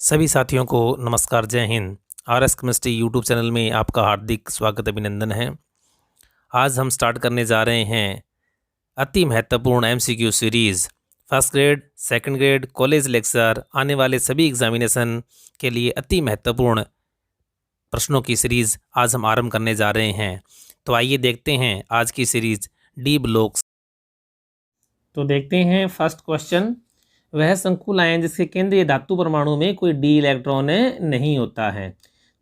सभी साथियों को नमस्कार, जय Hind. RS chemistry YouTube channel में आपका हार्दिक स्वागत अभिनंदन है। आज हम स्टार्ट करने जा रहे हैं अति महत्वपूर्ण MCQ series. First grade, second grade, college lecture, आने वाले सभी एग्जामिनेशन के लिए अति महत्वपूर्ण प्रश्नों की सीरीज़ आज हम आरंभ करने जा रहे हैं। तो आइए देखते हैं आज की सीरीज़ डी ब्लॉक्स। तो देखते हैं फर्स्ट क्वेश्चन। वह संकुल आयन जिसके केंद्रीय धातु परमाणु में कोई डी इलेक्ट्रॉन नहीं होता है।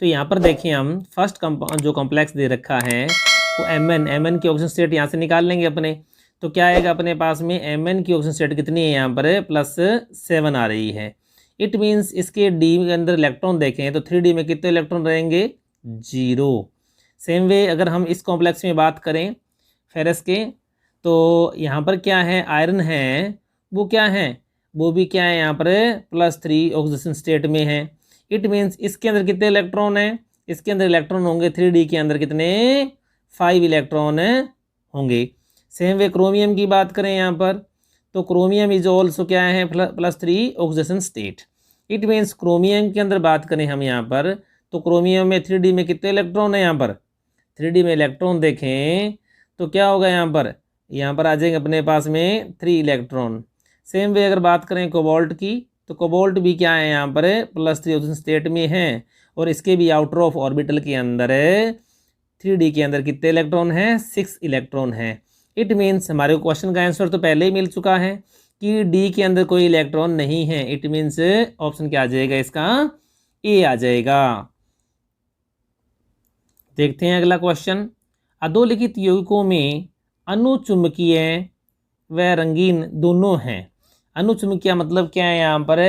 तो यहाँ पर देखिए हम फर्स्ट जो कॉम्प्लेक्स दे रखा है वो एम एन की ऑक्सीजन स्टेट यहाँ से निकाल लेंगे अपने। तो क्या आएगा अपने पास में एम की ऑक्सीजन स्टेट कितनी है यहाँ पर +7 आ रही है। इट मीन्स इसके डी के अंदर इलेक्ट्रॉन देखें तो 3D में कितने इलेक्ट्रॉन रहेंगे 0। सेम वे अगर हम इस कॉम्प्लेक्स में बात करें फेरस के, तो यहाँ पर क्या है आयरन है वो क्या है वो भी क्या है यहाँ पर +3 ऑक्सीजन स्टेट में है। इट मीन्स इसके अंदर कितने इलेक्ट्रॉन हैं, इसके अंदर इलेक्ट्रॉन होंगे 3D के अंदर कितने 5 इलेक्ट्रॉन होंगे। सेम वे क्रोमियम की बात करें यहाँ पर, तो क्रोमियम इज ऑल्सो क्या है +3 oxygen state. It means chromium के अंदर बात करें हम यहाँ पर, तो क्रोमियम में 3D में कितने इलेक्ट्रॉन है यहाँ पर 3D में इलेक्ट्रॉन देखें तो क्या होगा यहाँ पर आ जाएंगे अपने पास में 3 इलेक्ट्रॉन। सेम वे अगर बात करें कोबाल्ट की, तो कोबाल्ट भी क्या है यहाँ पर +3 ऑक्सीजन स्टेट में है और इसके भी आउटर ऑफ ऑर्बिटल के अंदर 3D के अंदर कितने इलेक्ट्रॉन हैं 6 इलेक्ट्रॉन हैं। इट मीन्स हमारे क्वेश्चन का आंसर तो पहले ही मिल चुका है कि डी के अंदर कोई इलेक्ट्रॉन नहीं है। इट मीन्स ऑप्शन क्या आ जाएगा इसका ए आ जाएगा। देखते हैं अगला क्वेश्चन। अधोलिखित यौगिकों में अनुचुंबकीय व रंगीन दोनों हैं। अनुचुंबकीय मतलब क्या है यहाँ पर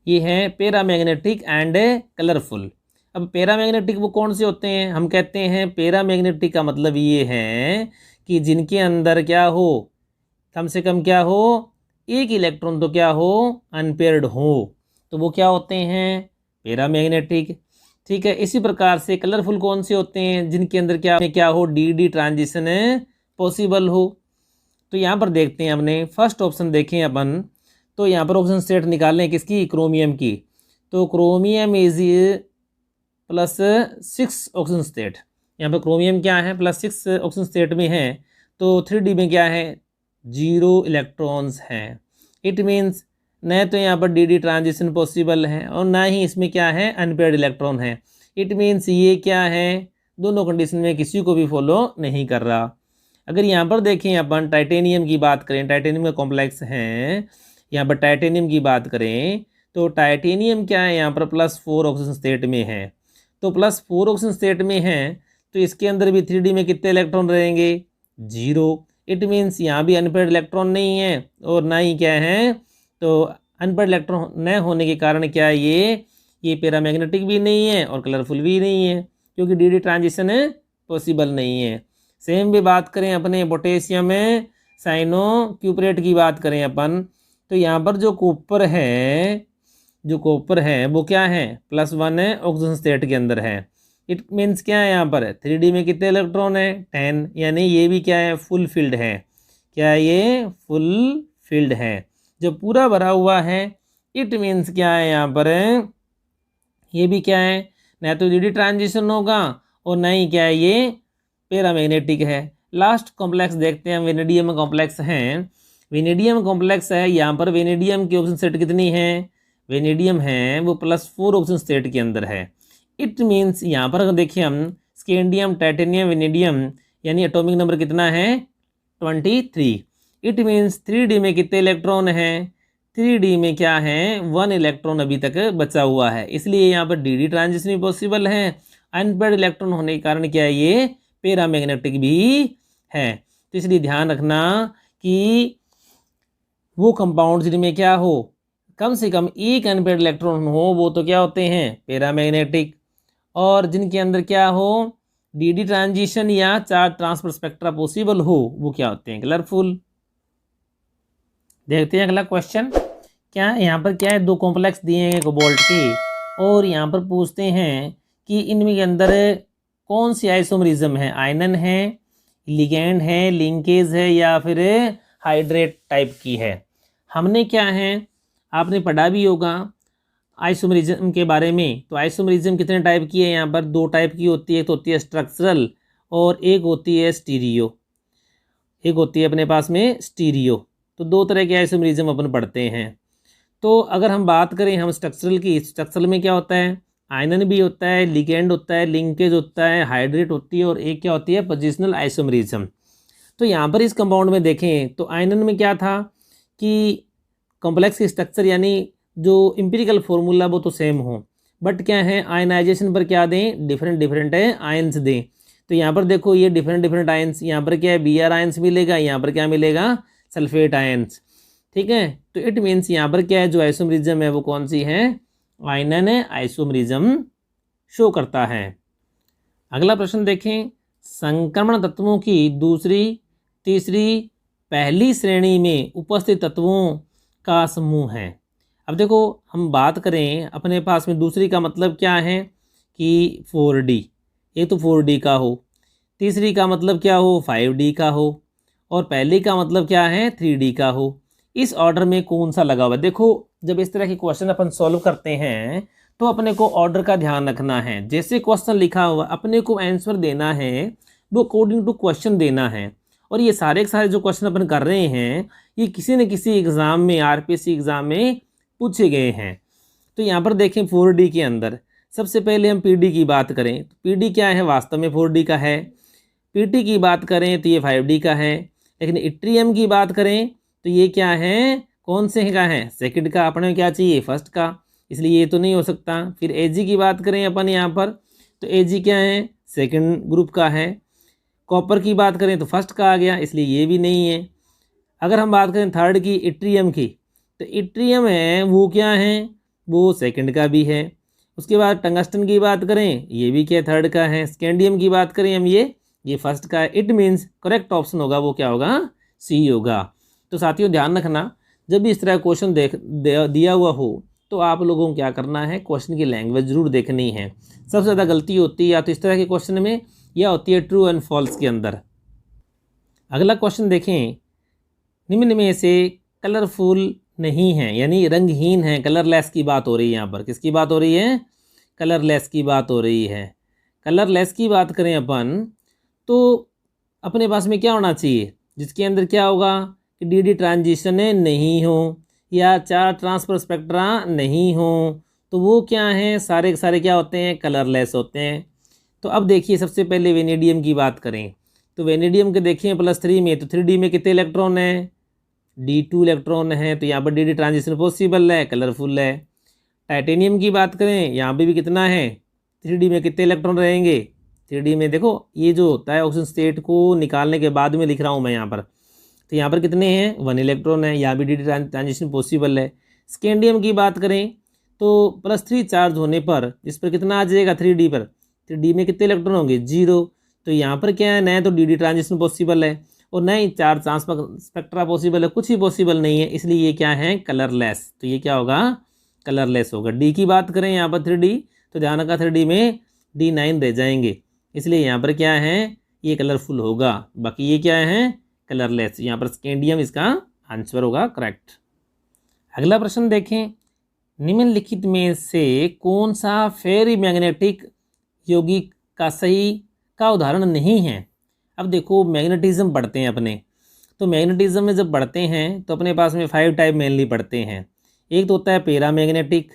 ये है पैरामैग्नेटिक एंड कलरफुल। अब पैरामैग्नेटिक वो कौन से होते हैं, हम कहते हैं पैरामैग्नेटिक का मतलब ये है कि जिनके अंदर क्या हो कम से कम क्या हो एक इलेक्ट्रॉन तो क्या हो अनपेयर्ड हो, तो वो क्या होते हैं पैरामैग्नेटिक। ठीक है, इसी प्रकार से कलरफुल कौन से होते हैं जिनके अंदर क्या हो डी ट्रांजिशन पॉसिबल हो। तो यहाँ पर देखते हैं हमने फर्स्ट ऑप्शन देखें अपन, तो यहाँ पर ऑक्सीजन स्टेट निकालें किसकी क्रोमियम की, तो क्रोमियम इज +6 ऑक्सीजन स्टेट। यहाँ पर क्रोमियम क्या है +6 ऑक्सीजन स्टेट में है, तो 3D में क्या है 0 इलेक्ट्रॉन्स हैं। इट मीन्स न तो यहाँ पर डी ट्रांजिशन पॉसिबल है और ना ही इसमें क्या है अनपेयर्ड इलेक्ट्रॉन है। इट मीन्स ये क्या है दोनों कंडीशन में किसी को भी फॉलो नहीं कर रहा। अगर यहाँ पर देखें अपन टाइटेनियम की बात करें, टाइटेनियम का कॉम्प्लेक्स है, यहाँ पर टाइटेनियम की बात करें तो टाइटेनियम क्या है यहाँ पर +4 ऑक्सीजन स्टेट में है। तो +4 ऑक्सीजन स्टेट में है तो इसके अंदर भी 3D में कितने इलेक्ट्रॉन रहेंगे 0। इट मीन्स यहाँ भी अनपेयर्ड इलेक्ट्रॉन नहीं है और ना ही क्या है, तो अनपेयर्ड इलेक्ट्रॉन न होने के कारण क्या है ये पैरामैग्नेटिक भी नहीं है और कलरफुल भी नहीं है क्योंकि डी ट्रांजिशन पॉसिबल नहीं है। सेम भी बात करें अपने पोटेशियम में साइनो क्यूपरेट की बात करें अपन, तो यहाँ पर जो कॉपर है वो क्या है +1 ऑक्सीजन स्टेट के अंदर है। इट मीन्स क्या है यहाँ पर 3D में कितने इलेक्ट्रॉन है 10, यानी ये भी क्या है फुल फिल्ड है। क्या है ये फुल फिल्ड है जो पूरा भरा हुआ है। इट मीन्स क्या है यहाँ पर ये भी क्या है न तो डी ट्रांजिशन होगा और न ही क्या है ये पैरामैग्नेटिक है। लास्ट कॉम्प्लेक्स देखते हैं वेनेडियम कॉम्प्लेक्स हैं। वेनेडियम कॉम्प्लेक्स है, यहाँ पर वेनेडियम की ऑक्सीजन स्टेट कितनी है वेनेडियम है वो +4 ऑक्सीजन स्टेट के अंदर है। इट मीन्स यहाँ पर अगर देखिए हम स्कैंडियम टाइटेनियम वेनेडियम यानी एटॉमिक नंबर कितना है 23। इट मीन्स 3D में कितने इलेक्ट्रॉन हैं 3D में क्या है 1 इलेक्ट्रॉन अभी तक बचा हुआ है, इसलिए यहाँ पर डी ट्रांजिशन भी पॉसिबल है। अनपेयर्ड इलेक्ट्रॉन होने के कारण क्या है ये पैरामैग्नेटिक भी है। तो इसलिए ध्यान रखना कि वो कंपाउंड जिनमें क्या हो कम से कम एक अनपेयर्ड इलेक्ट्रॉन हो वो तो क्या होते हैं पैरामैग्नेटिक, और जिनके अंदर क्या हो डी ट्रांजिशन या चार्ज ट्रांसफर स्पेक्ट्रा पॉसिबल हो वो क्या होते हैं कलरफुल। देखते हैं अगला क्वेश्चन। क्या यहाँ पर क्या है दो कॉम्प्लेक्स दिए हैं कोबाल्ट के और यहाँ पर पूछते हैं कि इनमें के अंदर कौन सी आइसोमरिज्म है, आयनन है, लिगेंड है, लिंकेज है या फिर हाइड्रेट टाइप की है। हमने क्या है आपने पढ़ा भी होगा आइसोमरिज्म के बारे में। तो आइसोमरिज्म कितने टाइप की है, यहाँ पर 2 टाइप की होती है। एक तो होती है स्ट्रक्चरल और एक होती है स्टीरियो। एक होती है अपने पास में स्टीरियो। तो 2 तरह के आइसोमरिज्म अपन पढ़ते हैं। तो अगर हम बात करें हम स्ट्रक्चरल की, स्ट्रक्चरल में क्या होता है, आयनन भी होता है, लिगेंड होता है, लिंकेज होता है, हाइड्रेट होती है, और एक क्या होती है, पोजिशनल आइसोमरिज्म। तो यहाँ पर इस कंपाउंड में देखें तो आयनन में क्या था कि कॉम्प्लेक्स स्ट्रक्चर यानी जो इम्पिरिकल फॉर्मूला वो तो सेम हो, बट क्या है आयनाइजेशन पर क्या दें, डिफरेंट डिफरेंट आयंस दें। तो यहाँ पर देखो ये डिफरेंट डिफरेंट आयंस, यहाँ पर क्या है Br आयंस मिलेगा, यहाँ पर क्या मिलेगा, सल्फेट आयंस। ठीक है, तो इट मीन्स यहाँ पर क्या है, जो आइसोमरिज्म है वो कौन सी है, आयनन आइसोमरिज्म शो करता है। अगला प्रश्न देखें, संक्रमण तत्वों की दूसरी, तीसरी, पहली श्रेणी में उपस्थित तत्वों का समूह है। अब देखो हम बात करें अपने पास में दूसरी का मतलब क्या है कि 4D, ये तो 4D का हो, तीसरी का मतलब क्या हो 5D का हो, और पहली का मतलब क्या है 3D का हो। इस ऑर्डर में कौन सा लगा हुआ है। देखो जब इस तरह के क्वेश्चन अपन सॉल्व करते हैं तो अपने को ऑर्डर का ध्यान रखना है। जैसे क्वेश्चन लिखा हुआ अपने को आंसर देना है वो अकॉर्डिंग टू क्वेश्चन देना है। और ये सारे के सारे जो क्वेश्चन अपन कर रहे हैं ये किसी न किसी एग्ज़ाम में, आरपीएससी एग्ज़ाम में पूछे गए हैं। तो यहाँ पर देखें 4D के अंदर सबसे पहले हम PD की बात करें तो PD क्या है, वास्तव में 4D का है। PT की बात करें तो ये 5D का है। लेकिन इट्रियम की बात करें तो ये क्या है, कौन से का है, सेकंड का। अपने क्या चाहिए, फर्स्ट का, इसलिए ये तो नहीं हो सकता। फिर Ag की बात करें अपन यहाँ पर तो Ag क्या है, सेकंड ग्रुप का है। कॉपर की बात करें तो फर्स्ट का आ गया, इसलिए ये भी नहीं है। अगर हम बात करें थर्ड की, इट्रियम की, तो इट्रियम है वो क्या है, वो सेकंड का भी है। उसके बाद टंगस्टन की बात करें ये भी क्या थर्ड का है। स्कैंडियम की बात करें हम ये फर्स्ट का है। इट मीन्स करेक्ट ऑप्शन होगा वो क्या होगा, C होगा। तो साथियों ध्यान रखना जब भी इस तरह क्वेश्चन दिया हुआ हो तो आप लोगों को क्या करना है, क्वेश्चन की लैंग्वेज जरूर देखनी है। सबसे ज़्यादा गलती होती है या तो इस तरह के क्वेश्चन में या होती है ट्रू एंड फॉल्स के अंदर। अगला क्वेश्चन देखें, निम्न में से कलरफुल नहीं है यानी रंगहीन है, कलरलेस की बात हो रही है। यहाँ पर किसकी बात हो रही है, कलरलेस की बात हो रही है। कलरलेस की बात करें अपन तो अपने पास में क्या होना चाहिए, जिसके अंदर क्या होगा कि DD ट्रांजिशन नहीं हो या 4 ट्रांसफर स्पेक्ट्रा नहीं हो, तो वो क्या है, सारे के सारे क्या होते हैं, कलरलेस होते हैं। तो अब देखिए सबसे पहले वेनेडियम की बात करें तो वेनेडियम के देखिए +3 में, तो 3D में कितने इलेक्ट्रॉन है, D2 इलेक्ट्रॉन है। तो यहाँ पर DD ट्रांजिशन पॉसिबल है, कलरफुल है। टाइटेनियम की बात करें यहाँ पे भी कितना है, 3D में कितने इलेक्ट्रॉन रहेंगे, 3D में देखो ये जो होता है ऑक्सीजन स्टेट को निकालने के बाद में लिख रहा हूँ मैं यहाँ पर, तो यहाँ पर कितने हैं, 1 इलेक्ट्रॉन है। यहाँ भी DD ट्रांजिशन पॉसिबल है। स्कैंडियम की बात करें तो +3 चार्ज होने पर इस पर कितना आ जाएगा, 3D पर, 3D में कितने इलेक्ट्रॉन होंगे, 0। तो यहाँ पर क्या है, न तो DD ट्रांजिशन पॉसिबल है और न ही 4 ट्रांसफर स्पेक्ट्रा पॉसिबल है, कुछ ही पॉसिबल नहीं है, इसलिए ये क्या है, कलरलेस। तो ये क्या होगा, कलरलेस होगा। D की बात करें यहाँ पर 3D तो ध्यान रखा 3D में D9 रह जाएंगे, इसलिए यहाँ पर क्या है, ये कलरफुल होगा। बाकी ये क्या है, कलरलेस। यहाँ पर स्कैंडियम इसका आंसर होगा करेक्ट। अगला प्रश्न देखें, निम्नलिखित में से कौन सा फेरी मैग्नेटिक यौगिक का सही का उदाहरण नहीं है। अब देखो मैग्नेटिज्म पढ़ते हैं अपने, तो मैग्नेटिज्म में जब पढ़ते हैं तो अपने पास में 5 टाइप मेनली पढ़ते हैं। एक तो होता है पैरा मैग्नेटिक,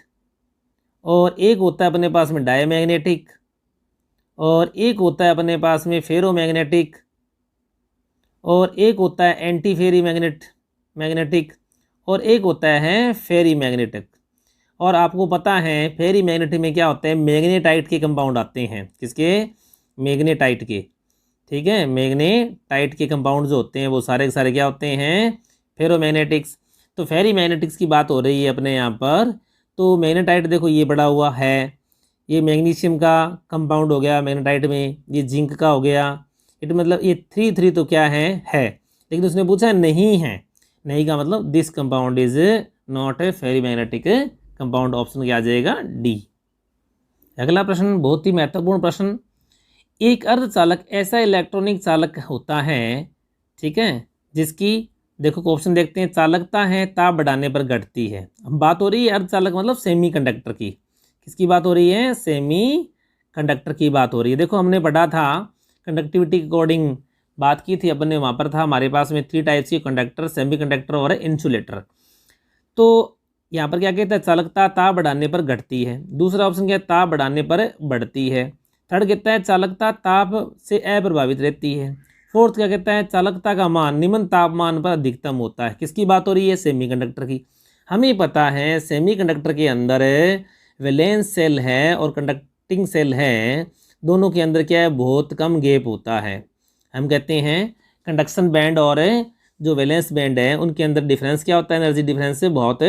और एक होता है अपने पास में डायमैग्नेटिक, और एक होता है अपने पास में फेरोमैग्नेटिक, और एक होता है एंटी फेरी मैग्नेटिक, और एक होता है फेरी मैग्नेटिक। और आपको पता है फेरी मैग्नेटिक में क्या होता है, मैग्नेटाइट के कंपाउंड आते हैं, किसके, मैग्नेटाइट के। ठीक है, मैग्नेटाइट के कंपाउंड जो होते हैं वो सारे के सारे क्या होते हैं, फेरोमैग्नेटिक्स। तो फेरी मैग्नेटिक्स की बात हो रही है अपने यहाँ पर। तो मैग्नेटाइट देखो ये बड़ा हुआ है, ये मैग्नीशियम का कंपाउंड हो गया मैग्नेटाइट में, ये जिंक का हो गया। इट मतलब ये 3 तो क्या है, लेकिन उसने पूछा नहीं है, नहीं का मतलब this compound is not a ferrimagnetic compound. Option क्या आ जाएगा, D। अगला प्रश्न बहुत ही महत्वपूर्ण प्रश्न, एक अर्धचालक ऐसा इलेक्ट्रॉनिक चालक होता है, ठीक है, जिसकी देखो क्वेश्चन देखते हैं, चालकता है ताप बढ़ाने पर घटती है। अब बात हो रही है अर्धचालक मतलब सेमी कंडक्टर की। किसकी बात हो रही है? सेमी कंडक्टर की बात हो रही है। देखो हमने पढ़ा था कंडक्टिविटी के अकॉर्डिंग बात की थी अपन ने, वहाँ पर था हमारे पास में 3 टाइप्स के कंडक्टर, सेमी कंडक्टर और इंसुलेटर। तो यहाँ पर क्या कहता है? चालकता ताप बढ़ाने पर घटती है। दूसरा ऑप्शन क्या है? ताप बढ़ाने पर बढ़ती है। थर्ड कहता है चालकता ताप से अप्रभावित रहती है। फोर्थ क्या कहता है? चालकता का मान निम्न तापमान पर अधिकतम होता है। किसकी बात हो रही है? सेमीकंडक्टर की। हमें पता है सेमीकंडक्टर के अंदर वैलेंस सेल है और कंडक्टिंग सेल है, दोनों के अंदर क्या है? बहुत कम गैप होता है। हम कहते हैं कंडक्शन बैंड और जो वैलेंस बैंड है उनके अंदर डिफरेंस क्या होता है? एनर्जी डिफरेंस से बहुत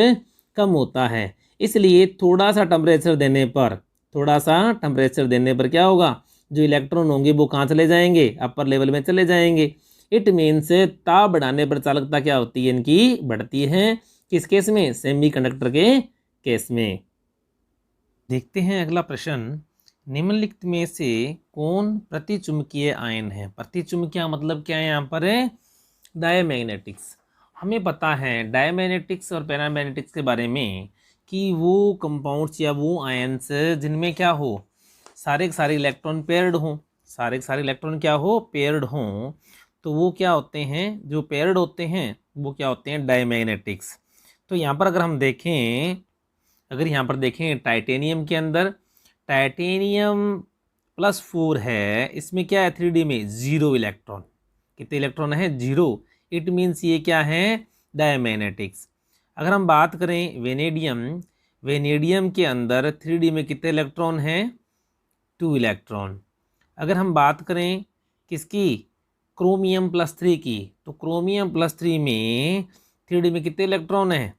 कम होता है। इसलिए थोड़ा सा टेम्परेचर देने पर क्या होगा? जो इलेक्ट्रॉन होंगे वो कहाँ चले जाएंगे? अपर लेवल में चले जाएंगे। इट मीन्स ताप बढ़ाने पर चालकता क्या होती है? इनकी बढ़ती है। किस केस में? सेमीकंडक्टर के केस में। देखते हैं अगला प्रश्न, निम्नलिखित में से कौन प्रतिचुंबकीय आयन है? प्रतिचुंबकीय मतलब क्या है? यहाँ पर है डायमैग्नेटिक्स। हमें पता है डायमैग्नेटिक्स और पैरामैग्नेटिक्स के बारे में कि वो कंपाउंड्स या वो आयन्स जिनमें क्या हो? सारे के सारे इलेक्ट्रॉन पेयर्ड हों। सारे के सारे इलेक्ट्रॉन क्या हो? पेयर्ड हों। तो वो क्या होते हैं? जो पेयर्ड होते हैं वो क्या होते हैं? डायमैग्नेटिक्स। तो यहाँ पर यहाँ पर देखें टाइटेनियम के अंदर टाइटेनियम +4 है, इसमें क्या है? 3D में 0 इलेक्ट्रॉन। कितने इलेक्ट्रॉन है? 0। इट मीन्स ये क्या है? डायमैग्नेटिक्स। अगर हम बात करें वेनेडियम के अंदर 3D में कितने इलेक्ट्रॉन हैं? 2 इलेक्ट्रॉन। अगर हम बात करें किसकी? क्रोमियम +3 की, तो क्रोमियम +3 में 3D में कितने इलेक्ट्रॉन हैं?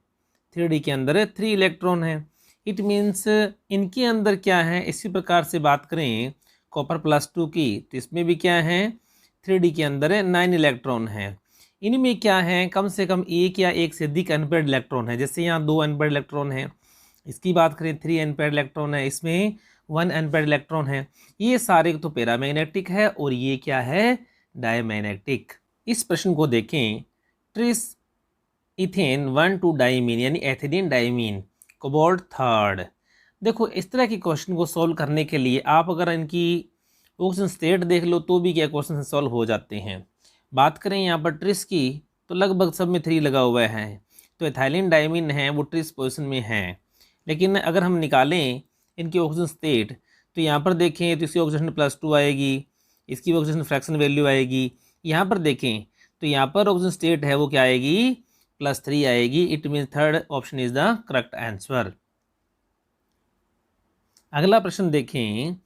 3D के अंदर 3 इलेक्ट्रॉन हैं। इट मीन्स इनके अंदर क्या है? इसी प्रकार से बात करें कॉपर +2 की, तो इसमें भी क्या है? 3D के अंदर 9 इलेक्ट्रॉन है। इनमें क्या है? कम से कम एक या एक से अधिक अनपेयर्ड इलेक्ट्रॉन है। जैसे यहाँ 2 अनपेयर्ड इलेक्ट्रॉन है, इसकी बात करें 3 अनपेयर्ड इलेक्ट्रॉन है, इसमें 1 अनपेयर्ड इलेक्ट्रॉन है। ये सारे तो पैरामैग्नेटिक है और ये क्या है? डायमैग्नेटिक। इस प्रश्न को देखें, ट्रिस इथेन 1,2 डाइमीन यानी एथिलीन डाइमीन कोबाल्ट 3। देखो इस तरह के क्वेश्चन को सॉल्व करने के लिए आप अगर इनकी ऑक्सीजन स्टेट देख लो तो भी क्या क्वेश्चन सॉल्व हो जाते हैं। बात करें यहाँ पर ट्रिस की, तो लगभग सब में 3 लगा हुआ है। तो एथिलीन डाइमीन है वो ट्रिस पोजीशन में है। लेकिन अगर हम निकालें इनकी ऑक्सीजन स्टेट, तो यहाँ पर देखें तो इसकी ऑक्सीजन +2 आएगी, इसकी ऑक्सीजन फ्रैक्शन वैल्यू आएगी। यहाँ पर देखें तो यहाँ पर ऑक्सीजन स्टेट है वो क्या आएगी? +3 आएगी। It means third option is the correct answer. अगला प्रश्न देखें,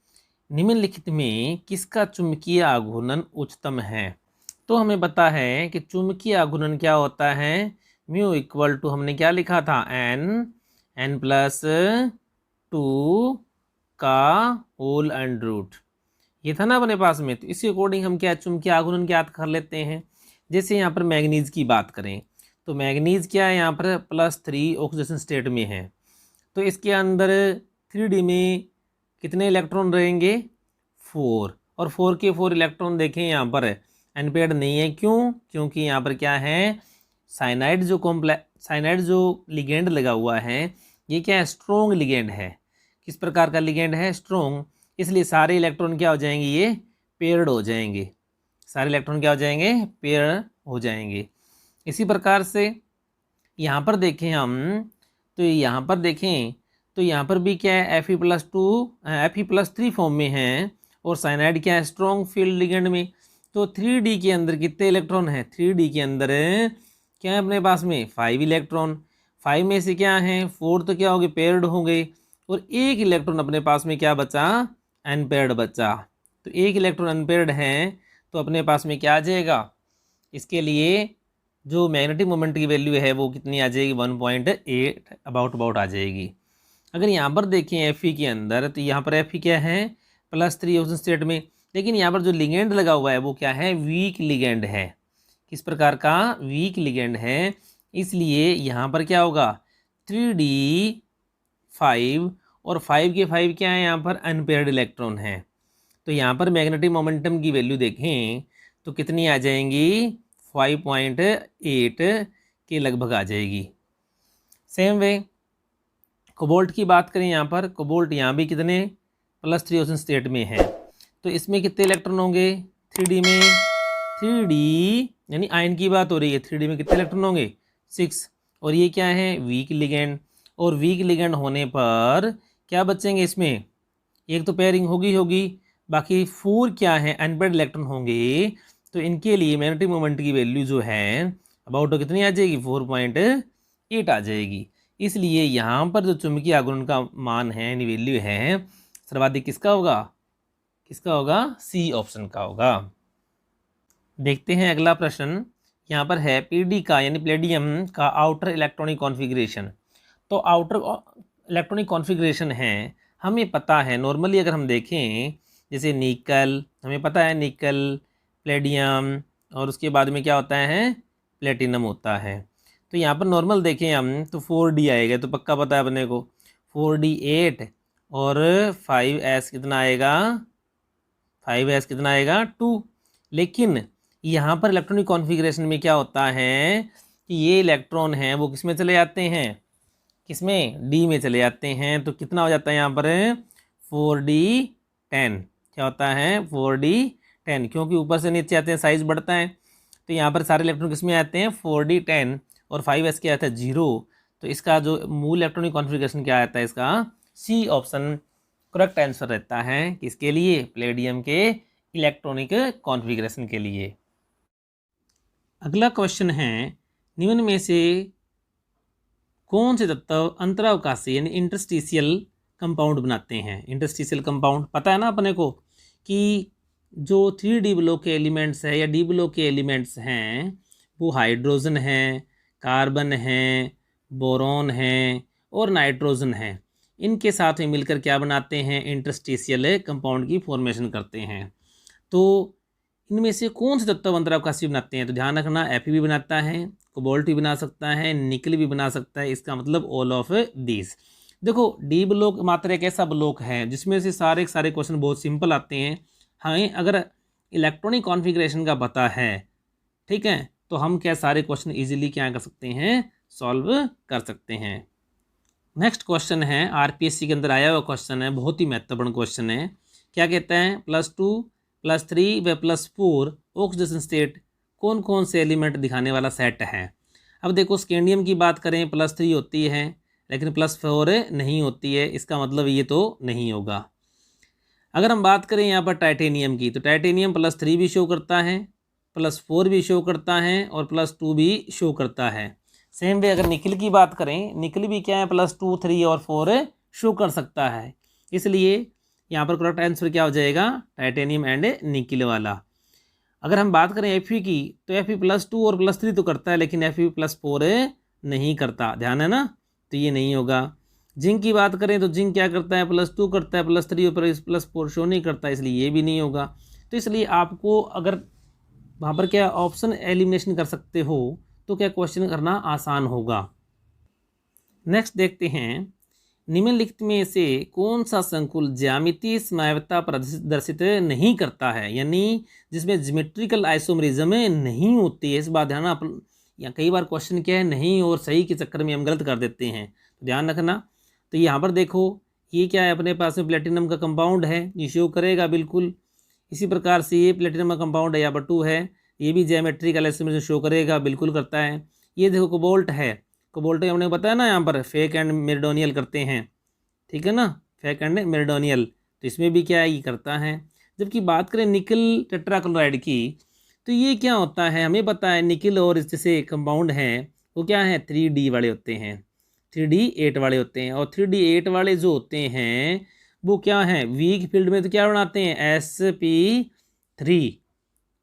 निम्नलिखित में किसका चुंबकीय आघूर्णन उच्चतम है? तो हमें पता है कि चुंबकीय आघूर्णन क्या होता है? म्यू इक्वल टू हमने क्या लिखा था? n+2 का होल अंडर रूट। ये था ना अपने पास में। तो इसी अकॉर्डिंग हम क्या चुंबकीय आघूर्णन ज्ञात कर लेते हैं। जैसे यहाँ पर मैग्नीज की बात करें, तो मैग्नीज क्या है? यहाँ पर +3 ऑक्सीडेशन स्टेट में है। तो इसके अंदर 3D में कितने इलेक्ट्रॉन रहेंगे? 4। और 4 के 4 इलेक्ट्रॉन देखें यहाँ पर अनपेयर्ड नहीं है। क्यों? क्योंकि यहाँ पर क्या है? साइनाइड जो लिगेंड लगा हुआ है ये क्या है? स्ट्रॉन्ग लिगेंड है। किस प्रकार का लिगेंड है? स्ट्रॉन्ग। इसलिए सारे इलेक्ट्रॉन क्या हो जाएंगे? ये पेयर्ड हो जाएंगे। सारे इलेक्ट्रॉन क्या हो जाएंगे? पेयर हो जाएंगे। इसी प्रकार से यहाँ पर देखें हम, तो यहाँ पर देखें तो यहाँ पर भी क्या है? Fe+3 फॉर्म में है और साइनाइड क्या है? स्ट्रॉन्ग फील्ड लिगेंड में। तो 3D के अंदर कितने इलेक्ट्रॉन है? 3D के अंदर क्या है अपने पास में? 5 इलेक्ट्रॉन। 5 में से क्या है? 4 तो क्या हो गए? पेयर्ड हो गए। और एक इलेक्ट्रॉन अपने पास में क्या बचा? अनपेयर्ड बचा। तो एक इलेक्ट्रॉन अनपेयर्ड है तो अपने पास में क्या आ जाएगा? इसके लिए जो मैग्नेटिक मोमेंट की वैल्यू है वो कितनी आ जाएगी? 1.8 अबाउट आ जाएगी। अगर यहाँ पर देखें Fe के अंदर, तो यहाँ पर Fe क्या है? +3 ऑक्सीजन स्टेट में। लेकिन यहाँ पर जो लिगेंड लगा हुआ है वो क्या है? वीक लिगेंड है। किस प्रकार का? वीक लिगेंड है। इसलिए यहाँ पर क्या होगा? 3D5 और 5 के 5 क्या है? यहाँ पर अनपेयर्ड इलेक्ट्रॉन है। तो यहाँ पर मैग्नेटिक मोमेंटम की वैल्यू देखें तो कितनी आ जाएंगी? 5.8 के लगभग आ जाएगी। सेम वे कोबाल्ट की बात करें, यहाँ पर कोबाल्ट यहाँ भी कितने +3 ओजोन स्टेट में है, तो इसमें कितने इलेक्ट्रॉन होंगे 3D में, 3D यानी आयन की बात हो रही है, 3D में कितने इलेक्ट्रॉन होंगे 6। और ये क्या है वीक लिगेंड, और वीक लिगेंड होने पर क्या बचेंगे इसमें, एक तो पेयरिंग होगी, बाकी 4 क्या है अनपेयर्ड इलेक्ट्रॉन होंगे। तो इनके लिए मैग्नेटिक मोमेंट की वैल्यू जो है अबाउट कितनी आ जाएगी 4.8 आ जाएगी। इसलिए यहाँ पर जो चुंबकीय आघूर्ण का मान है यानी वैल्यू है सर्वाधिक किसका होगा सी ऑप्शन का होगा। देखते हैं अगला प्रश्न, यहाँ पर है पीडी का यानी प्लेडियम का आउटर इलेक्ट्रॉनिक कॉन्फ़िगरेशन। तो आउटर इलेक्ट्रॉनिक कॉन्फ़िगरेशन है हमें पता है, नॉर्मली अगर हम देखें जैसे निकल हमें पता है निकल प्लेडियम और उसके बाद में क्या होता है प्लेटिनम होता है। तो यहाँ पर नॉर्मल देखें हम तो 4D आएगा, तो पक्का पता है अपने को 4D 8 और 5s कितना आएगा 5s कितना आएगा 2। लेकिन यहाँ पर इलेक्ट्रॉनिक कॉन्फ़िगरेशन में क्या होता है कि ये इलेक्ट्रॉन हैं वो किस में चले जाते हैं, किसमें डी में चले जाते हैं। तो कितना हो जाता है यहाँ पर 4D10, क्या होता है 4D10, क्योंकि ऊपर से नीचे आते हैं साइज बढ़ता है। तो यहाँ पर सारे इलेक्ट्रॉन किस में आते हैं 4D10 और 5s क्या आता है 0। तो इसका जो मूल इलेक्ट्रॉनिक कॉन्फ़िगरेशन क्या आता है इसका सी ऑप्शन करेक्ट आंसर रहता है किसके लिए प्लेडियम के इलेक्ट्रॉनिक कॉन्फ़िगरेशन के लिए। अगला क्वेश्चन है निम्न में से कौन से तत्व अंतरावकाशी यानी इंटरस्टिशियल कंपाउंड बनाते हैं। इंटरस्टिशियल कंपाउंड पता है ना अपने को कि जो 3D ब्लॉक के एलिमेंट्स है या डी ब्लॉक के एलिमेंट्स हैं वो हाइड्रोजन है, कार्बन है, बोरॉन है और नाइट्रोजन है। इनके साथ में मिलकर क्या बनाते हैं इंटरस्टिशियल कंपाउंड की फॉर्मेशन करते हैं। तो इनमें से कौन से तत्व अंतरावकाशी बनाते हैं, तो ध्यान रखना Fe भी बनाता है, कोबाल्ट भी बना सकता है, निकल भी बना सकता है, इसका मतलब ऑल ऑफ दीज। देखो डी ब्लॉक मात्र एक ऐसा ब्लॉक है जिसमें से सारे क्वेश्चन बहुत सिंपल आते हैं। हमें अगर इलेक्ट्रॉनिक कॉन्फ़िगरेशन का पता है, ठीक है, तो हम क्या सारे क्वेश्चन इजीली क्या कर सकते हैं सॉल्व कर सकते हैं। नेक्स्ट क्वेश्चन है आरपीएससी के अंदर आया हुआ क्वेश्चन है, बहुत ही महत्वपूर्ण क्वेश्चन है। क्या कहता है +2 +3 व +4 ऑक्सीडेशन स्टेट कौन कौन से एलिमेंट दिखाने वाला सेट है। अब देखो स्कैंडियम की बात करें +3 होती है लेकिन +4 नहीं होती है, इसका मतलब ये तो नहीं होगा। अगर हम बात करें यहाँ पर टाइटेनियम की, तो टाइटेनियम +3 भी शो करता है, +4 भी शो करता है और +2 भी शो करता है। सेम वे अगर निकल की बात करें, निकल भी क्या है +2 3 और 4 शो कर सकता है। इसलिए यहाँ पर करेक्ट आंसर क्या हो जाएगा टाइटेनियम एंड निकल वाला। अगर हम बात करें Fe की, तो Fe +2 और +3 तो करता है लेकिन Fe +4 नहीं करता, ध्यान है ना, तो ये नहीं होगा। जिंक की बात करें तो जिंक क्या करता है +2 करता है, +3 और +4 शो नहीं करता, इसलिए ये भी नहीं होगा। तो इसलिए आपको अगर वहाँ पर क्या ऑप्शन एलिमिनेशन कर सकते हो तो क्या क्वेश्चन करना आसान होगा। नेक्स्ट देखते हैं निम्नलिखित में से कौन सा संकुल ज्यामितीय समावता प्रदर्शित नहीं करता है, यानी जिसमें ज्योमेट्रिकल आइसोमरिज्म नहीं होती है। इस बात ध्यान या कई बार क्वेश्चन क्या है नहीं और सही के चक्कर में हम गलत कर देते हैं, तो ध्यान रखना। तो यहाँ पर देखो ये क्या है अपने पास में प्लेटिनम का कंपाउंड है, ये शो करेगा बिल्कुल। इसी प्रकार से ये प्लेटिनम का कंपाउंड है यहाँ पर 2 है, ये भी ज्योमेट्रिकल आइसोमरिज्म शो करेगा, बिल्कुल करता है। ये देखो कोबाल्ट है, कोबाल्ट हमने बताया ना यहाँ पर फेक एंड मेरिडोनियल करते हैं, ठीक है ना, फेक एंड मेरिडोनियल, तो इसमें भी क्या है ये करता है। जबकि बात करें निकल टेट्राक्लोराइड की, तो ये क्या होता है हमें पता है निकल और जैसे कंपाउंड हैं वो क्या है 3D वाले होते हैं, 3D8 वाले होते हैं। और 3D8 वाले जो होते हैं वो क्या हैं वीक फील्ड में तो क्या बनाते हैं sp3,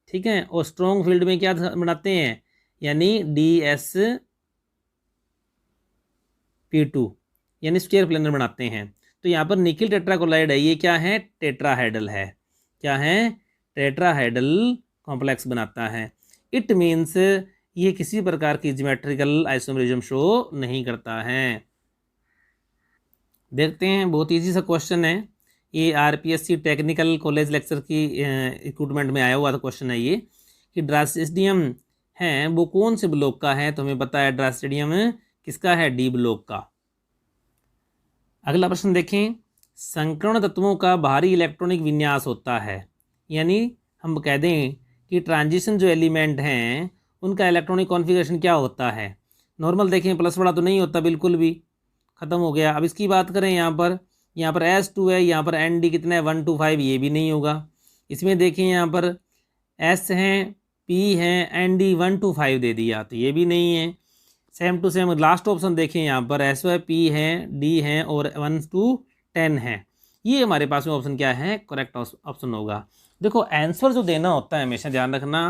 ठीक है, और स्ट्रॉन्ग फील्ड में क्या बनाते हैं यानी dsp2 यानी स्क्वायर प्लेनर बनाते हैं। तो यहाँ पर निकल टेट्राक्लोराइड है, ये क्या है टेट्राहेड्रल है, क्या है टेट्राहेड्रल कॉम्प्लेक्स बनाता है। इट मीन्स ये किसी प्रकार की ज्योमेट्रिकल आइसोमरिज्म शो नहीं करता है। देखते हैं बहुत इजी सा क्वेश्चन है, ये आरपीएससी टेक्निकल कॉलेज लेक्चर की इक्विपमेंट में आया हुआ था क्वेश्चन है ये कि ड्रासिडियम हैं वो कौन से ब्लॉक का है, तो हमें पता है ड्रास्टेडियम किसका है, डी ब्लॉक का। अगला प्रश्न देखें, संकर्ण तत्वों का बाहरी इलेक्ट्रॉनिक विन्यास होता है, यानी हम कह दें कि ट्रांजिशन जो एलिमेंट हैं उनका इलेक्ट्रॉनिक कॉन्फ़िगरेशन क्या होता है। नॉर्मल देखें प्लस वाला तो नहीं होता, बिल्कुल भी ख़त्म हो गया। अब इसकी बात करें यहाँ पर S2 है, यहाँ पर ND कितना है 1 to 5, ये भी नहीं होगा। इसमें देखें यहाँ पर S हैं, P हैं, ND 1 to 5 दे दिया, तो ये भी नहीं है। Same to same last option देखें यहाँ पर S है, P हैं, D हैं और 1 to 10 है। ये हमारे पास में ऑप्शन क्या है, करेक्ट ऑप्शन होगा। देखो आंसर जो देना होता है हमेशा ध्यान रखना,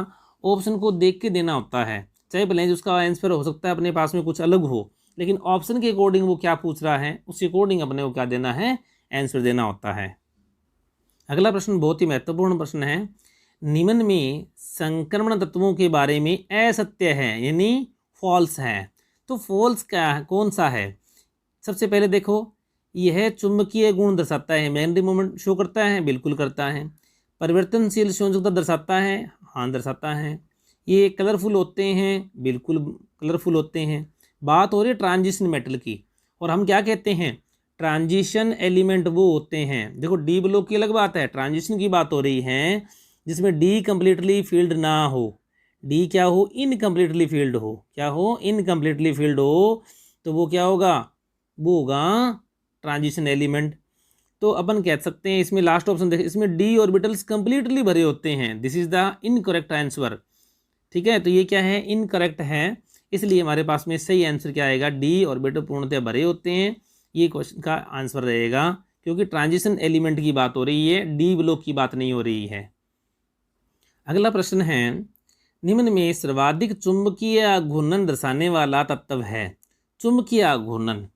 ऑप्शन को देख के देना होता है, चाहे भले उसका आंसर हो सकता है अपने पास में कुछ अलग हो, लेकिन ऑप्शन के अकॉर्डिंग वो क्या पूछ रहा है उसके अकॉर्डिंग अपने को क्या देना है, आंसर देना होता है। अगला प्रश्न बहुत ही महत्वपूर्ण प्रश्न है, निम्न में संक्रमण तत्वों के बारे में असत्य है यानी फॉल्स है, तो फॉल्स क्या है, कौन सा है। सबसे पहले देखो, यह चुंबकीय गुण दर्शाता है, मैग्नेटिक मोमेंट शो करता है, बिल्कुल करता है। परिवर्तनशील संयोजकता दर्शाता है, हाँ दर्शाता है। ये कलरफुल होते हैं, बिल्कुल कलरफुल होते हैं। बात हो रही है ट्रांजिशन मेटल की, और हम क्या कहते हैं, ट्रांजिशन एलिमेंट वो होते हैं। देखो डी ब्लॉक की अलग बात है, ट्रांजिशन की बात हो रही है जिसमें डी कम्प्लीटली फील्ड ना हो, डी क्या हो, इनकम्प्लीटली फील्ड हो, क्या हो, इनकम्प्लीटली फील्ड हो, तो वो क्या होगा, वो होगा ट्रांजिशन एलिमेंट। तो अपन कह सकते हैं इसमें लास्ट ऑप्शन देखें, इसमें डी ऑर्बिटल्स कंप्लीटली भरे होते हैं, this is the incorrect answer. ठीक है, तो ये क्या है, इनकरेक्ट है, इसलिए हमारे पास में सही आंसर क्या आएगा, डी ऑर्बिटल पूर्णतः भरे होते हैं, ये क्वेश्चन का आंसर रहेगा, क्योंकि ट्रांजिशन एलिमेंट की बात हो रही है, डी ब्लॉक की बात नहीं हो रही है। अगला प्रश्न है, निम्न में सर्वाधिक चुंबकीय आघूर्णन दर्शाने वाला तत्व है। चुंबकीय आघूर्णन,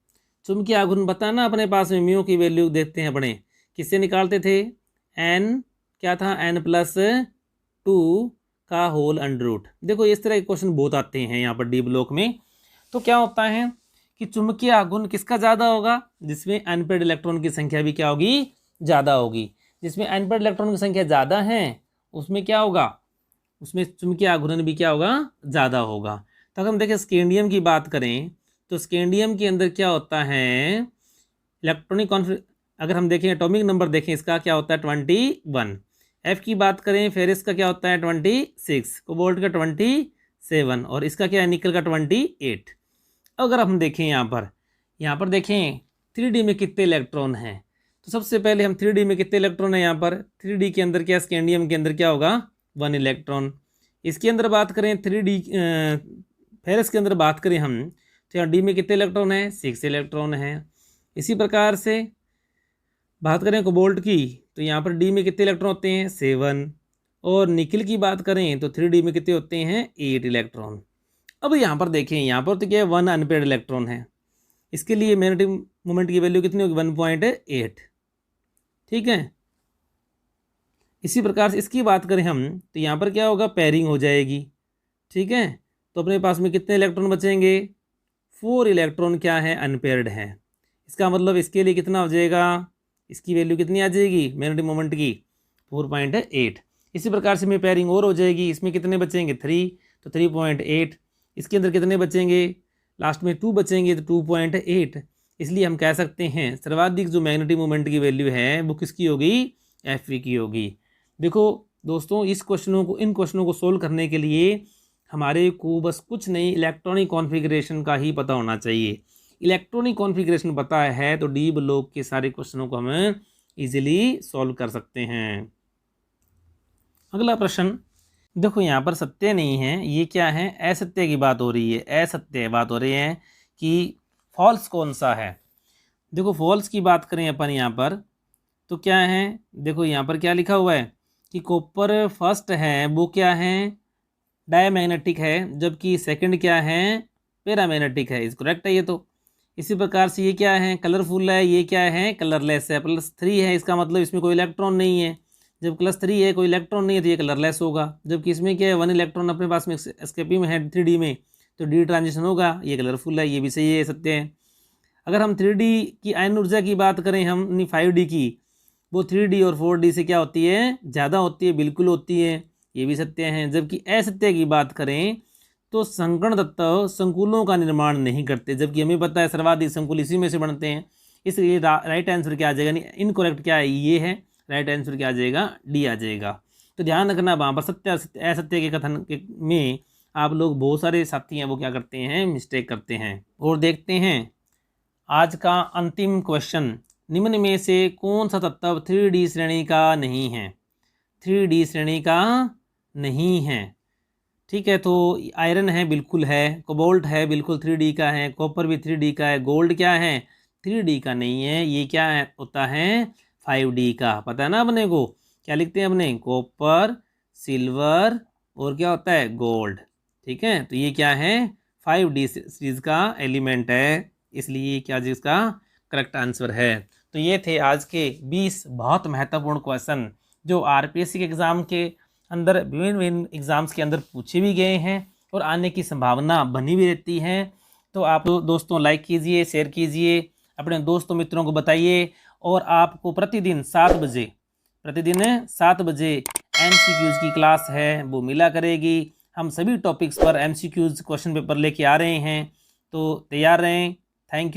चुंबकीय आघूर्णन बताना अपने पास में म्यू की वैल्यू देखते हैं अपने, किससे निकालते थे, n क्या था, n+2 का होल अंडर रूट। देखो इस तरह के क्वेश्चन बहुत आते हैं यहाँ पर डी ब्लॉक में। तो क्या होता है कि चुंबकीय आघूर्ण किसका ज़्यादा होगा, जिसमें अनपेड इलेक्ट्रॉन की संख्या भी क्या होगी, ज़्यादा होगी। जिसमें अनपेड इलेक्ट्रॉन की संख्या ज़्यादा है उसमें क्या होगा, उसमें चुंबकीय आघूर्ण भी क्या होगा, ज़्यादा होगा। तो अगर हम देखें स्कैंडियम की बात करें, तो स्कैंडियम के अंदर क्या होता है, इलेक्ट्रॉनिक अगर हम देखें एटॉमिक नंबर देखें इसका क्या होता है 21। एफ की बात करें फेरिस का क्या होता है 26, कोबाल्ट का 27 और इसका क्या है निकल का 28। अगर हम देखें यहाँ पर देखें 3D में कितने इलेक्ट्रॉन हैं, तो सबसे पहले हम 3D में कितने इलेक्ट्रॉन हैं, यहाँ पर 3D के अंदर क्या, स्कैंडियम के अंदर क्या होगा 1 इलेक्ट्रॉन। इसके अंदर बात करें 3D फेरस के अंदर बात करें हम, तो यहाँ डी में कितने इलेक्ट्रॉन हैं, 6 इलेक्ट्रॉन हैं। इसी प्रकार से बात करें कोबाल्ट की, तो यहाँ पर डी में कितने इलेक्ट्रॉन होते हैं 7, और निकिल की बात करें तो 3D में कितने होते हैं 8 इलेक्ट्रॉन। अब यहाँ पर देखें, यहाँ पर तो क्या है 1 अनपेड इलेक्ट्रॉन है, इसके लिए मैग्नेटिक मोमेंट की वैल्यू कितनी होगी 1.8। ठीक है, इसी प्रकार से इसकी बात करें हम, तो यहाँ पर क्या होगा पेयरिंग हो जाएगी। ठीक है, तो अपने पास में कितने इलेक्ट्रॉन बचेंगे, 4 इलेक्ट्रॉन क्या है अनपेयर्ड है। इसका मतलब इसके लिए कितना हो जाएगा, इसकी वैल्यू कितनी आ जाएगी मैग्नेटिक मोमेंट की 4.8। इसी प्रकार से में पेयरिंग और हो जाएगी, इसमें कितने बचेंगे 3, तो 3.8। इसके अंदर कितने बचेंगे, लास्ट में 2 बचेंगे तो 2.8। इसलिए हम कह सकते हैं सर्वाधिक जो मैग्नेटिक मोमेंट की वैल्यू है वो किसकी होगी, Fv की होगी। देखो दोस्तों इन क्वेश्चनों को सोल्व करने के लिए हमारे को बस कुछ नहीं, इलेक्ट्रॉनिक कॉन्फ़िगरेशन का ही पता होना चाहिए। इलेक्ट्रॉनिक कॉन्फ़िगरेशन पता है तो डी ब्लॉक के सारे क्वेश्चनों को हम इजीली सॉल्व कर सकते हैं। अगला प्रश्न देखो, यहाँ पर सत्य नहीं है, ये क्या है, असत्य की बात हो रही है, असत्य बात हो रही है कि फॉल्स कौन सा है। देखो फॉल्स की बात करें अपन यहाँ पर तो क्या है, देखो यहाँ पर क्या लिखा हुआ है कि कॉपर फर्स्ट है वो क्या है डायमैग्नेटिक है, जबकि सेकंड क्या है पैरामैग्नेटिक है, इस करेक्ट है ये। तो इसी प्रकार से ये क्या है कलरफुल है, ये क्या है कलरलेस है। +3 है, इसका मतलब इसमें कोई इलेक्ट्रॉन नहीं है, जब +3 है कोई इलेक्ट्रॉन नहीं है तो ये कलरलेस होगा। जबकि इसमें क्या है 1 इलेक्ट्रॉन अपने पास में एस्केपिंग में है 3D में, तो डी ट्रांजिशन होगा, ये कलरफुल है, ये भी सही है, सत्य है। अगर हम 3D की आयन ऊर्जा की बात करें हम 5D की, वो 3D और 4D से क्या होती है ज़्यादा होती है, बिल्कुल होती है, ये भी सत्य है। जबकि असत्य की बात करें तो संकर्ण तत्व संकुलों का निर्माण नहीं करते, जबकि हमें पता है सर्वाधिक संकुल इसी में से बनते हैं। इसलिए राइट आंसर क्या आ जाएगा, इनकरेक्ट क्या है, ये है। राइट आंसर क्या आ जाएगा, डी आ जाएगा। तो ध्यान रखना, वहाँ पर सत्य असत्य के कथन में आप लोग बहुत सारे साथी हैं वो क्या करते हैं, मिस्टेक करते हैं। और देखते हैं आज का अंतिम क्वेश्चन, निम्न में से कौन सा तत्व 3D श्रेणी का नहीं है। 3D श्रेणी का नहीं है, ठीक है। तो आयरन है, बिल्कुल है। कोबाल्ट है, बिल्कुल 3D का है। कॉपर भी 3D का है। गोल्ड क्या है, 3D का नहीं है। ये क्या है, होता है 5D का, पता है ना अपने को। क्या लिखते हैं अपने, कॉपर, सिल्वर और क्या होता है, गोल्ड, ठीक है। तो ये क्या है, 5D सीरीज का एलिमेंट है, इसलिए क्या जिसका करेक्ट आंसर है। तो ये थे आज के 20 बहुत महत्वपूर्ण क्वेश्चन जो आरपीएससी के एग्ज़ाम के अंदर विभिन्न एग्ज़ाम्स के अंदर पूछे भी गए हैं और आने की संभावना बनी भी रहती है। तो आप दोस्तों लाइक कीजिए, शेयर कीजिए, अपने दोस्तों मित्रों को बताइए। और आपको प्रतिदिन 7 बजे MCQs की क्लास है वो मिला करेगी। हम सभी टॉपिक्स पर MCQs क्वेश्चन पेपर लेके आ रहे हैं, तो तैयार रहें। Thank you.